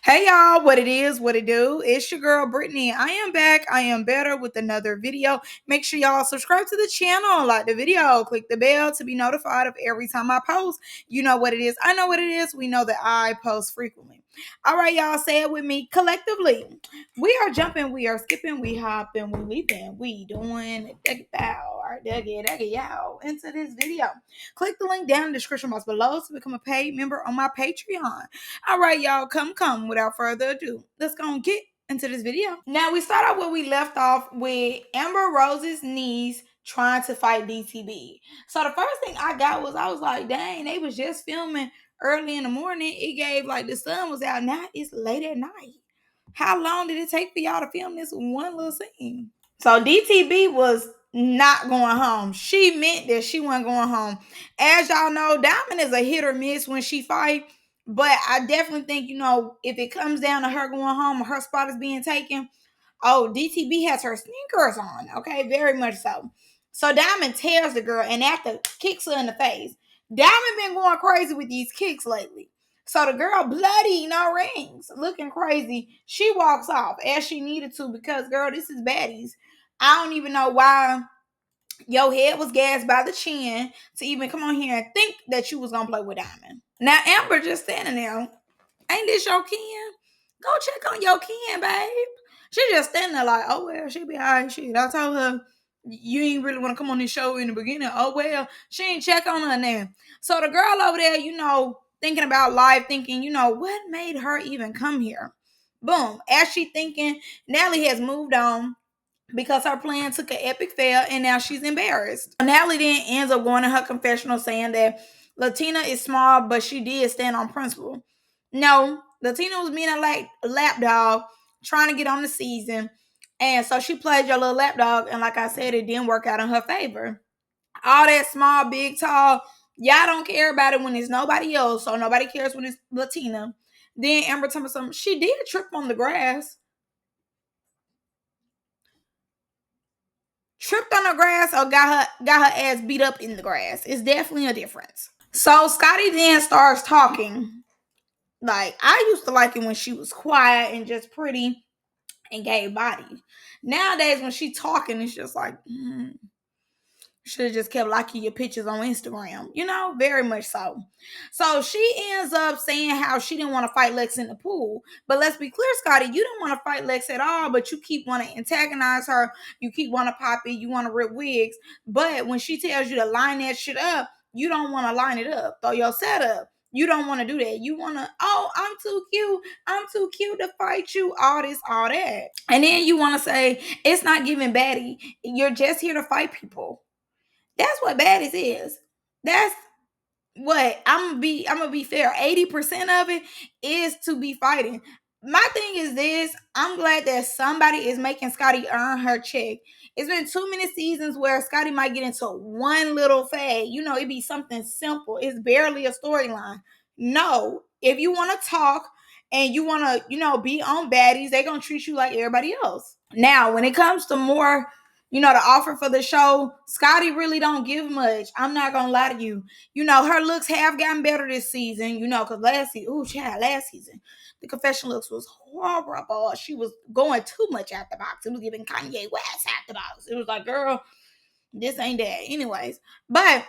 Hey y'all, what it is, what it do? It's your girl Brittany. I am back. I am better with another video. Make sure y'all subscribe to the channel, like the video, click the bell to be notified of every time I post. You know what it is. I know what it is. We know that I post frequently. All right, y'all, say it with me collectively. We are jumping, we are skipping, we hopping, we leaping, we doing duggy bow, or duggy yow into this video. Click the link down in the description box below to become a paid member on my Patreon. All right, y'all, come. Without further ado, let's go and get into this video. Now, we start out where we left off with Amber Rose's niece trying to fight DTB. So the first thing I got was, I was like, dang, they was just filming early in the morning. It gave like the sun was out. Now it's late at night. How long did it take for y'all to film this one little scene? So DTB was not going home. She meant that she wasn't going home. As y'all know, Diamond is a hit or miss when she fight. But I definitely think, if it comes down to her going home or her spot is being taken, DTB has her sneakers on. Okay, very much so. So Diamond tears the girl and after kicks her in the face. Diamond been going crazy with these kicks lately. So the girl, bloody, no rings, looking crazy. She walks off as she needed to because, girl, this is Baddies. I don't even know why your head was gassed by the chin to even come on here and think that you was going to play with Diamond. Now, Amber just standing there. Ain't this your kin? Go check on your kin, babe. She just standing there like, oh, well, she be all right. Shit, I told her you ain't really want to come on this show in the beginning. Oh, well, she ain't check on her now. So the girl over there, thinking about life, thinking, what made her even come here? Boom. As she thinking, Natalie has moved on because her plan took an epic fail and now she's embarrassed. Natalie then ends up going to her confessional saying that Latina is small, but she did stand on principle. No, Latina was being a lapdog trying to get on the season. And so she played your little lapdog. And like I said, it didn't work out in her favor. All that small, big, tall, y'all don't care about it when it's nobody else. So nobody cares when it's Latina. Then Amber told me something. She did trip on the grass. Tripped on the grass or got her ass beat up in the grass. It's definitely a difference. So Scotty then starts talking. Like, I used to like it when she was quiet and just pretty and gave body. Nowadays, when she talking, it's just like, should have just kept liking your pictures on Instagram. Very much so. So she ends up saying how she didn't want to fight Lex in the pool. But let's be clear, Scotty, you didn't want to fight Lex at all, but you keep wanting to antagonize her. You keep wanting to pop it. You want to rip wigs. But when she tells you to line that shit up, you don't want to line it up. Throw your setup. You don't want to do that. You want to, I'm too cute. I'm too cute to fight you. All this, all that. And then you want to say, it's not giving baddie. You're just here to fight people. That's what Baddies is. That's what I'm gonna be fair. 80% of it is to be fighting. My thing is this: I'm glad that somebody is making Scotty earn her check. It's been too many seasons where Scotty might get into one little fad. It'd be something simple. It's barely a storyline. No, if you want to talk and you want to, be on Baddies, they're gonna treat you like everybody else. Now, when it comes to more the offer for the show, Scotty really don't give much. I'm not gonna lie to you. Her looks have gotten better this season, because last season, the confession looks was horrible. She was going too much out the box. It was giving Kanye West out the box. It was like, girl, this ain't that. Anyways, but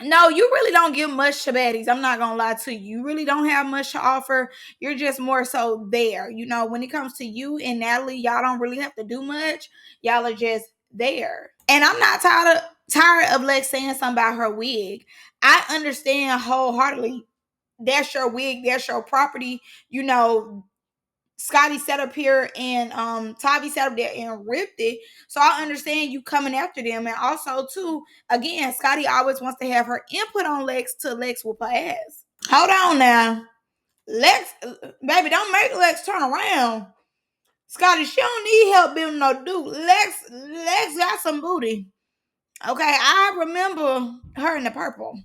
no, you really don't give much to Baddies. I'm not gonna lie to you. You really don't have much to offer. You're just more so there. When it comes to you and Natalie, y'all don't really have to do much. Y'all are just there. And I'm not tired of Lex saying something about her wig. I understand wholeheartedly. That's your wig. That's your property. Scotty sat up here and Tavii sat up there and ripped it. So I understand you coming after them. And also, too, again, Scotty always wants to have her input on Lex till Lex whoop her ass. Hold on now. Lex, baby, don't make Lex turn around. Scotty, she don't need help building no dude. Lex got some booty. Okay, I remember her in the purple.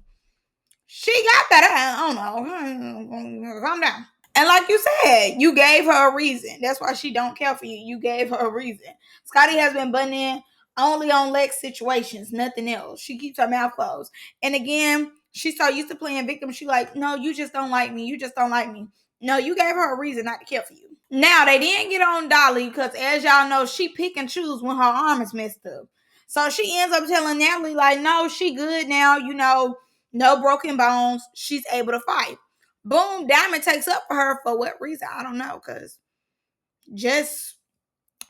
She got that. I don't know. Calm down. And like you said, you gave her a reason. That's why she don't care for you. You gave her a reason. Scotty has been butting in only on Lex situations, nothing else. She keeps her mouth closed. And again, she's so used to playing victim. She like, no, you just don't like me. You just don't like me. No, you gave her a reason not to care for you. Now, they didn't get on Dolly because, as y'all know, she pick and choose when her arm is messed up. So she ends up telling Natalie, like, no, she good now, no broken bones. She's able to fight. Boom, Diamond takes up for her for what reason? I don't know, because just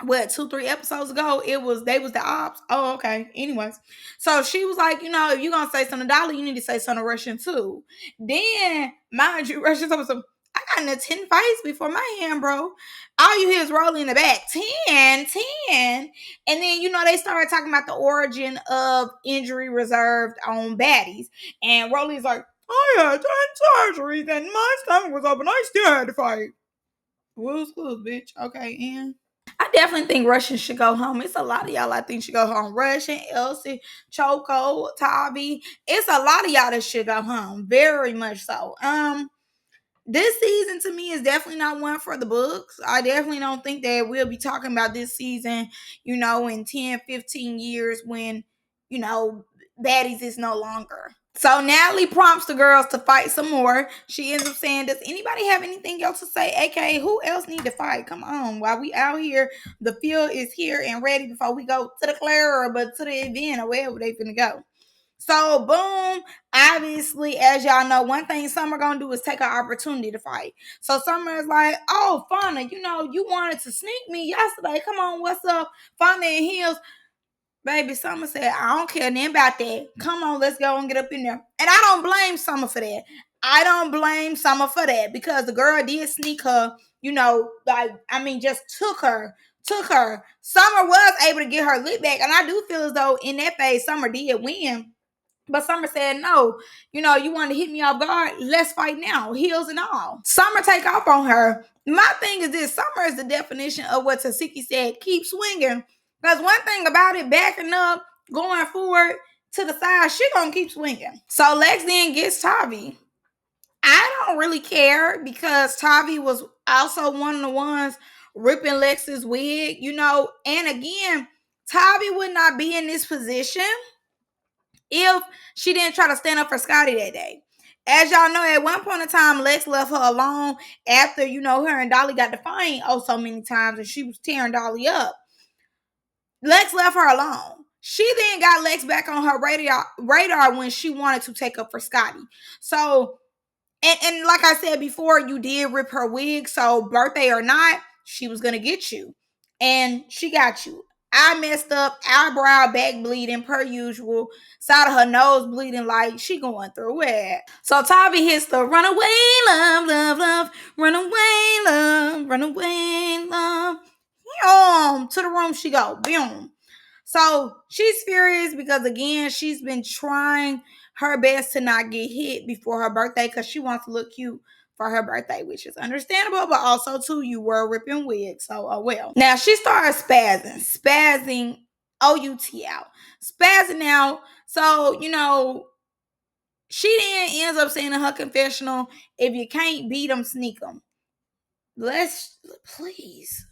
2-3 episodes ago they was the ops. Oh, okay. Anyways, so she was like, if you're gonna say something to Dolly, you need to say something to Russian too. Then mind you, Russian told some, I got into 10 fights before my hand, bro. All you hear is Rolley in the back. 10. And then they started talking about the origin of injury reserved on baddies. And Rolley's like, I had 10 surgeries and my stomach was open. I still had to fight. Who's close, bitch? Okay, and I definitely think Russian should go home. It's a lot of y'all I think should go home. Russian, Elsie, Choco, Tavii. It's a lot of y'all that should go home. Very much so. This season to me is definitely not one for the books. I definitely don't think that we'll be talking about this season, in 10, 15 years when, Baddies is no longer. So Natalie prompts the girls to fight some more. She ends up saying, does anybody have anything else to say? AKA, who else need to fight? Come on. While we out here, the field is here and ready before we go to the Clara, but to the event or wherever they finna go. So boom, obviously, as y'all know, one thing Summer gonna do is take an opportunity to fight. So Summer is like, oh, Fauna, you wanted to sneak me yesterday. Come on, what's up? Fauna and Hills. Baby, Summer said, I don't care nothing about that. Come on, let's go and get up in there. And I don't blame Summer for that. I don't blame Summer for that because the girl did sneak her, just took her. Summer was able to get her lip back. And I do feel as though in that phase, Summer did win. But Summer said, no, you want to hit me off guard? Let's fight now, heels and all. Summer take off on her. My thing is this, Summer is the definition of what Tasiki said, keep swinging. Because one thing about it, backing up, going forward to the side, she gonna keep swinging. So Lex then gets Tavii. I don't really care because Tavii was also one of the ones ripping Lex's wig, and again, Tavii would not be in this position if she didn't try to stand up for Scotty that day. As y'all know, at one point in time, Lex left her alone after, her and Dolly got to fight so many times and she was tearing Dolly up. Lex left her alone. She then got Lex back on her radar when she wanted to take up for Scotty. So, and like I said before, you did rip her wig. So, birthday or not, she was going to get you. And she got you. I messed up, eyebrow, back bleeding per usual, side of her nose bleeding like she going through it. So Tavii hits the runaway love, love, love, runaway love, runaway love. To the room she go, boom. So she's furious because again, she's been trying her best to not get hit before her birthday because she wants to look cute for her birthday, which is understandable, but also too, you were ripping wigs, so well. Now she started spazzing O-U-T out, spazzing out. So she then ends up saying in her confessional, if you can't beat them, sneak them. Let's please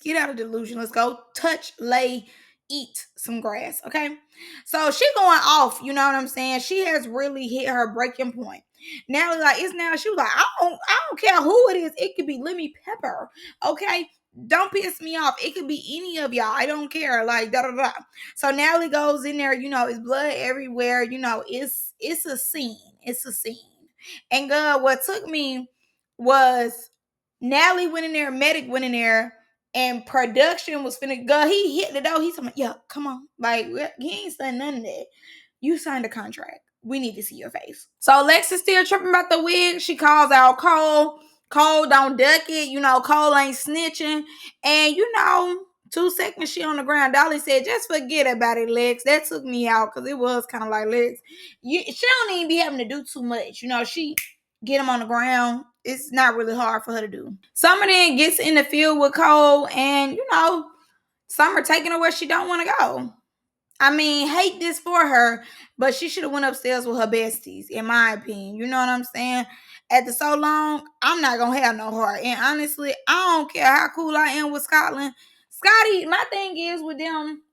get out of delusion. Let's go touch, lay, eat some grass, okay? So she going off, you know what I'm saying? She has really hit her breaking point. Natalie she was like, I don't care who it is. It could be Lemmy Pepper, okay? Don't piss me off. It could be any of y'all. I don't care. Like, da da da. So Natalie goes in there, it's blood everywhere. It's a scene. It's a scene. And God, what took me was Natalie went in there, medic went in there, and production was finna go. He hit the door. He's like, yeah, come on. Like, he ain't saying none of that. You signed a contract. We need to see your face. So Lex is still tripping about the wig. She calls out Cole. Cole don't duck it. Cole ain't snitching. And 2 seconds she on the ground. Dolly said, just forget about it, Lex. That took me out because it was kind of like, Lex, she don't even be having to do too much. She get him on the ground. It's not really hard for her to do. Summer then gets in the field with Cole and, Summer taking her where she don't want to go. I mean, hate this for her, but she should have went upstairs with her besties, in my opinion. You know what I'm saying? After so long, I'm not going to have no heart. And honestly, I don't care how cool I am with Scotland. Scotty, my thing is with them,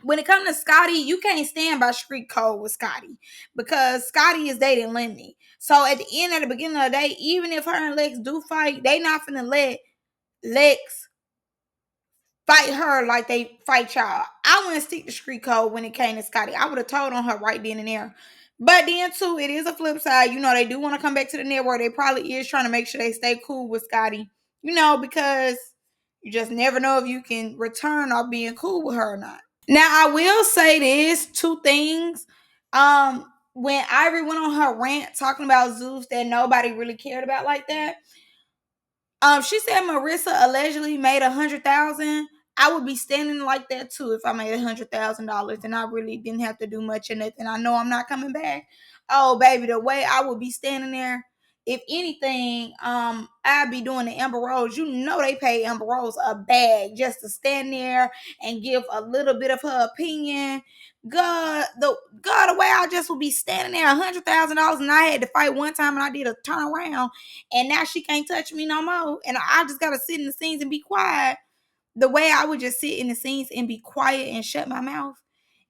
when it comes to Scotty, you can't stand by street code with Scotty because Scotty is dating Lenny. So at the end, at the beginning of the day, even if her and Lex do fight, they not finna let Lex fight her like they fight y'all. I wouldn't stick to street code when it came to Scotty. I would have told on her right then and there. But then too, it is a flip side. You know, they do want to come back to the network. They probably is trying to make sure they stay cool with Scotty. You know, because you just never know if you can return or being cool with her or not. Now I will say this, two things. When Ivory went on her rant talking about Zeus that nobody really cared about like that, she said Marissa allegedly made 100,000. I would be standing like that too if I made $100,000 and I really didn't have to do much of nothing. I know I'm not coming back. Oh baby, the way I would be standing there. If anything, I'd be doing the Amber Rose. You know they pay Amber Rose a bag just to stand there and give a little bit of her opinion. The way I just would be standing there, $100,000, and I had to fight one time, and I did a turnaround, and now she can't touch me no more, and I just gotta sit in the scenes and be quiet. The way I would just sit in the scenes and be quiet and shut my mouth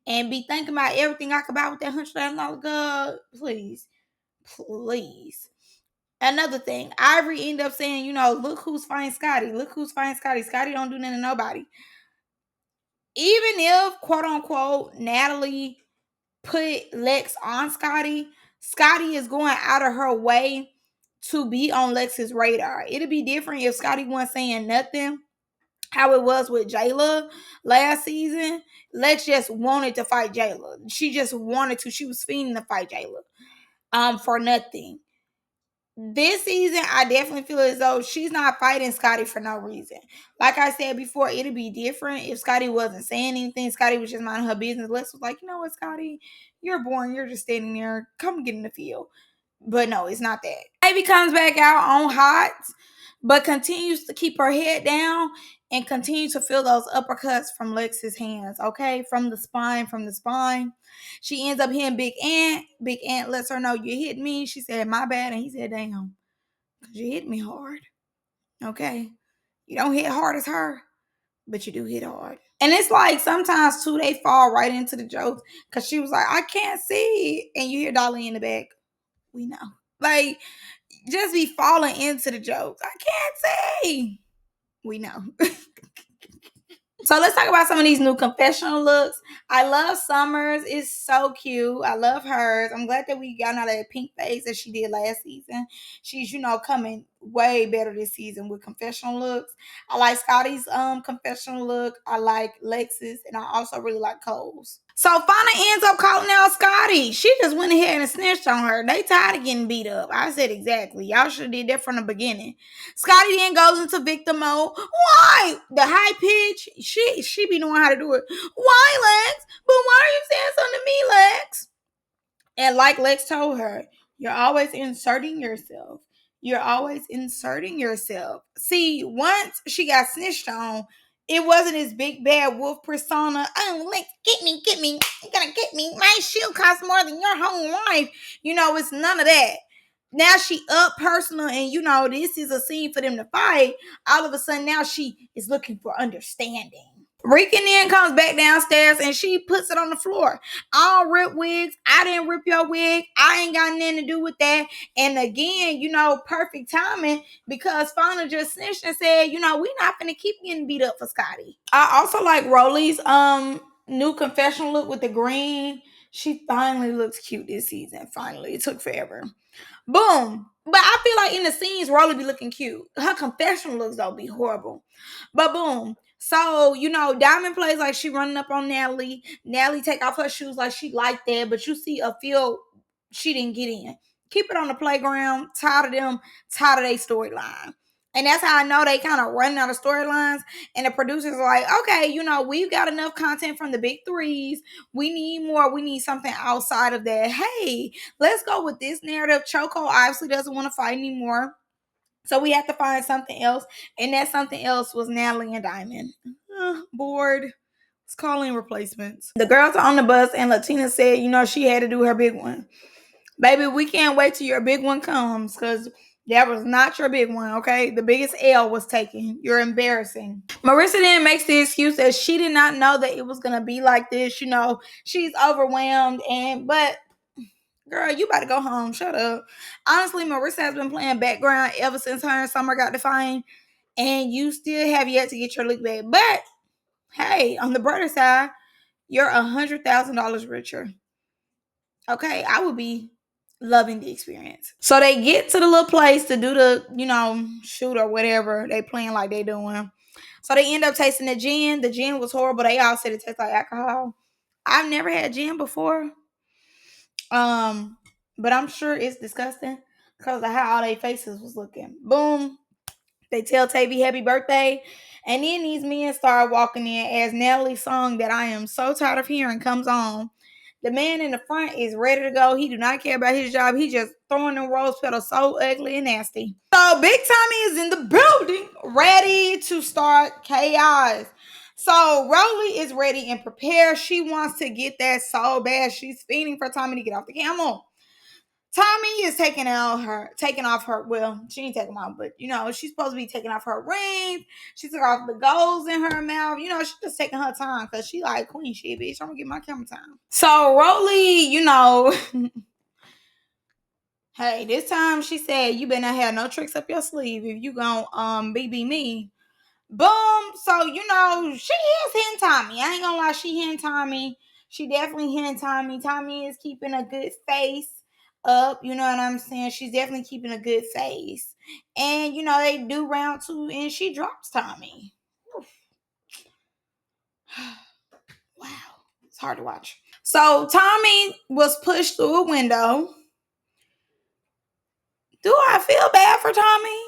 and be thinking about everything I could buy with that $100,000. God, please, please. Another thing, Ivory ended up saying, you know, look who's fighting Scotty. Look who's fighting Scotty. Scotty don't do nothing to nobody. Even if, quote unquote, Natalie put Lex on Scotty, Scotty is going out of her way to be on Lex's radar. It'd be different if Scotty wasn't saying nothing, how it was with Jayla last season. Lex just wanted to fight Jayla. She just wanted to. She was fiending to fight Jayla. For nothing. This season, I definitely feel as though she's not fighting Scotty for no reason. Like I said before, it'd be different if Scotty wasn't saying anything. Scotty was just minding her business. Lex was like, you know what, Scotty? You're boring. You're just standing there. Come get in the field. But no, it's not that. Baby comes back out on hot, but continues to keep her head down and continue to feel those uppercuts from Lex's hands, okay? From the spine, She ends up hitting Big Ant. Big Ant lets her know, you hit me. She said, my bad. And he said, damn, because you hit me hard, okay? You don't hit hard as her, but you do hit hard. And it's like sometimes, too, they fall right into the jokes because she was like, I can't see. And you hear Dolly in the back. We know. Like, just be falling into the jokes. I can't see. We know. So let's talk about some of these new confessional looks. I love Summer's. It's so cute. I love hers. I'm glad that we got out of that pink face that she did last season. She's, you know, coming way better this season with confessional looks. I like Scotty's confessional look. I like Lex's, and I also really like Cole's. So Fauna ends up calling out Scotty. She just went ahead and snitched on her. They tired of getting beat up. I said exactly. Y'all should have did that from the beginning. Scotty then goes into victim mode. Why? The high pitch. She be knowing how to do it. Why, Lex? But why are you saying something to me, Lex? And like Lex told her, you're always inserting yourself. You're always inserting yourself. See, once she got snitched on, it wasn't his big bad wolf persona. Oh, Lex, get me. You're gonna get me. My shield costs more than your whole life. You know, it's none of that. Now she up personal, and you know, this is a scene for them to fight. All of a sudden, now she is looking for understanding. Rika then comes back downstairs and she puts it on the floor. I don't rip wigs. I didn't rip your wig. I ain't got nothing to do with that. And again, you know, perfect timing because Fauna just snitched and said, you know, we not gonna keep getting beat up for Scotty. I also like Rolley's new confessional look with the green. She finally looks cute this season. Finally. It took forever. Boom. But I feel like in the scenes, Rolley be looking cute. Her confessional looks though be horrible. But boom. So, you know, Diamond plays like she running up on Natalie. Natalie take off her shoes like she like that. But you see a field she didn't get in. Keep it on the playground. Tired of them. Tired of their storyline. And that's how I know they kind of running out of storylines. And the producers are like, okay, you know, we've got enough content from the big threes. We need more. We need something outside of that. Hey, let's go with this narrative. Choco obviously doesn't want to fight anymore. So we have to find something else. And that something else was Natalie and Diamond. Bored. Let's call in replacements. The girls are on the bus and Latina said, you know, she had to do her big one. Baby, we can't wait till your big one comes because That was not your big one, okay? The biggest L was taken. You're embarrassing. Marissa then makes the excuse that she did not know that it was gonna be like this. You know, she's overwhelmed, but girl, you about to go home. Shut up. Honestly, Marissa has been playing background ever since her and Summer got defined, and you still have yet to get your lick back. But hey, on the brighter side, you're $100,000 richer. Okay, I would be loving the experience. So they get to the little place to do the, shoot or whatever they playing like they doing. So they end up tasting the gin. The gin was horrible. They all said it tastes like alcohol. I've never had gin before. But I'm sure it's disgusting because of how all their faces was looking. Boom. They tell Tavii happy birthday. And then these men start walking in as Natalie's song that I am so tired of hearing comes on. The man in the front is ready to go. He do not care about his job. He just throwing them rose petals so ugly and nasty. So Big Tommie is in the building, ready to start chaos. So Rolley is ready and prepared. She wants to get that so bad. She's feeding for Tommie to get off the camel. Tommie is taking off her, well, she ain't taking them off, but she's supposed to be taking off her rings. She took off the golds in her mouth. She's just taking her time because she like queen shit, bitch. I'm gonna get my camera time. So Rolley, hey, this time she said you better not have no tricks up your sleeve if you gonna BB me. Boom. So she is hitting Tommie. I ain't gonna lie, she hitting Tommie. She definitely hitting Tommie. Tommie is keeping a good face up. You know what I'm saying? She's definitely keeping a good face. And they do round two and she drops Tommie. Wow. It's hard to watch. So Tommie was pushed through a window. Do I feel bad for Tommie?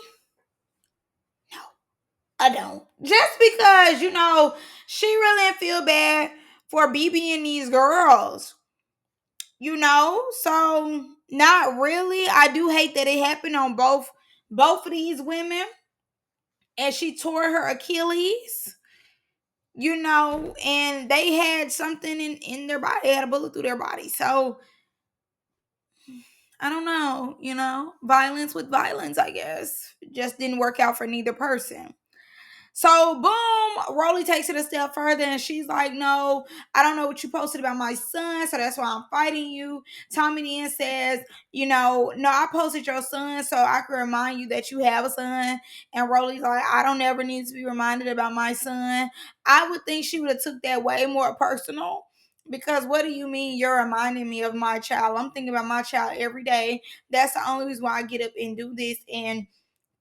No, I don't. Just because, she really didn't feel bad for BBing these girls. So not really. I do hate that it happened on both of these women. And she tore her Achilles. And they had something in their body. They had a bullet through their body. So I don't know, violence with violence, I guess. Just didn't work out for neither person. So, boom, Rolley takes it a step further and she's like, no, I don't know what you posted about my son, so that's why I'm fighting you. Tommie then says, no, I posted your son so I can remind you that you have a son. And Rolley's like, I don't ever need to be reminded about my son. I would think she would have took that way more personal. Because what do you mean you're reminding me of my child? I'm thinking about my child every day. That's the only reason why I get up and do this and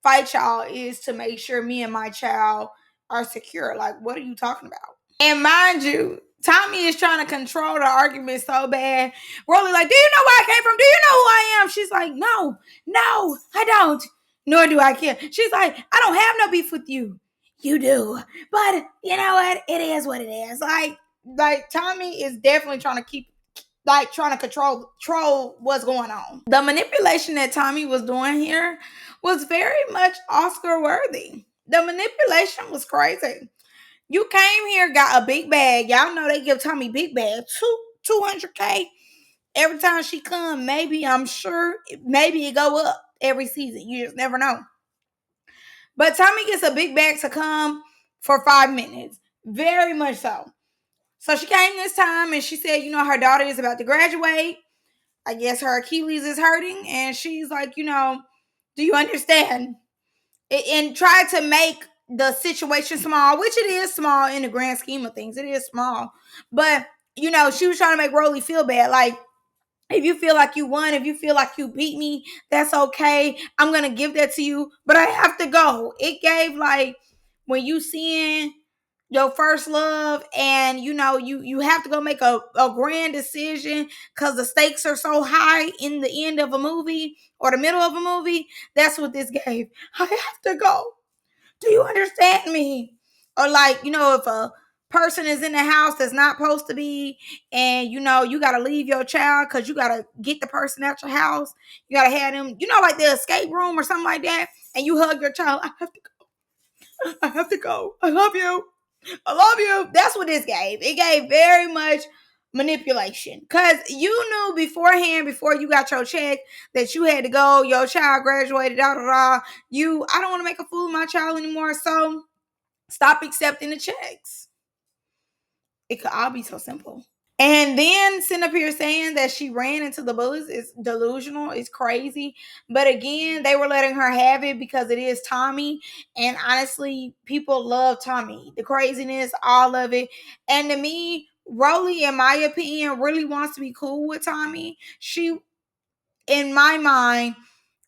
fight y'all is to make sure me and my child are secure. Like, what are you talking about? And mind you, Tommie is trying to control the argument so bad. Rolley like, do you know where I came from? Do you know who I am? She's like, no, I don't. Nor do I care. She's like, I don't have no beef with you. You do. But you know what? It is what it is. Like Tommie is definitely trying to control what's going on. The manipulation that Tommie was doing here was very much Oscar worthy. The manipulation was crazy. You came here, got a big bag. Y'all know they give Tommie big bag, 200K every time she come. Maybe it go up every season. You just never know. But Tommie gets a big bag to come for 5 minutes. Very much so. So she came this time and she said, her daughter is about to graduate. I guess her Achilles is hurting. And she's like, do you understand? And try to make the situation small, which it is small in the grand scheme of things. It is small. But, she was trying to make Rolley feel bad. Like, if you feel like you won, if you feel like you beat me, that's okay. I'm going to give that to you. But I have to go. It gave like when you seeing your first love and you have to go make a grand decision because the stakes are so high in the end of a movie or the middle of a movie. That's what this gave. I have to go. Do you understand me? Or like, if a person is in the house that's not supposed to be and you got to leave your child because you got to get the person out your house. You got to have them, like the escape room or something like that. And you hug your child. I have to go. I love you. That's what this gave. It gave very much manipulation. Because you knew beforehand, before you got your check, that you had to go, your child graduated, da da da. I don't want to make a fool of my child anymore, so stop accepting the checks. It could all be so simple. And then sitting up here saying that she ran into the bullets is delusional. It's crazy. But again, they were letting her have it because it is Tommie. And honestly, people love Tommie. The craziness, all of it. And to me, Rolley, in my opinion, really wants to be cool with Tommie. She, in my mind,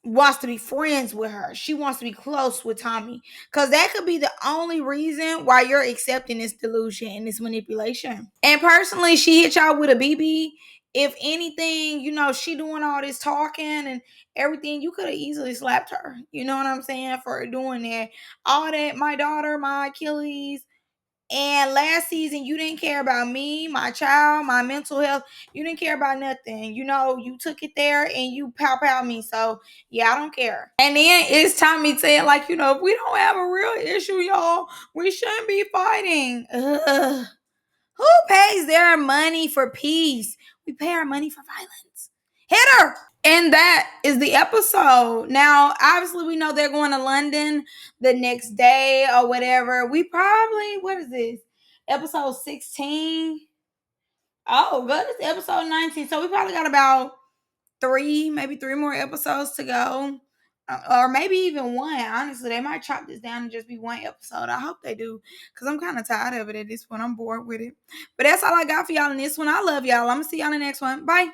wants to be friends with her. She wants to be close with Tommie. Because that could be the only reason why you're accepting this delusion and this manipulation. And personally, she hit y'all with a BB. If anything, she doing all this talking and everything, you could have easily slapped her. You know what I'm saying? For doing that. All that, my daughter, my Achilles. And last season, you didn't care about me, my child, my mental health. You didn't care about nothing. You took it there and you pow me. So, yeah, I don't care. And then it's Tommie saying, like, if we don't have a real issue, y'all, we shouldn't be fighting. Ugh. Who pays their money for peace? We pay our money for violence. Hit her! And that is the episode. Now, obviously, we know they're going to London the next day or whatever. We probably, what is this? Episode 16. Oh, good. It's episode 19. So we probably got about maybe three more episodes to go. Or maybe even one. Honestly, they might chop this down and just be one episode. I hope they do. Because I'm kind of tired of it at this point. I'm bored with it. But that's all I got for y'all in this one. I love y'all. I'm going to see y'all in the next one. Bye.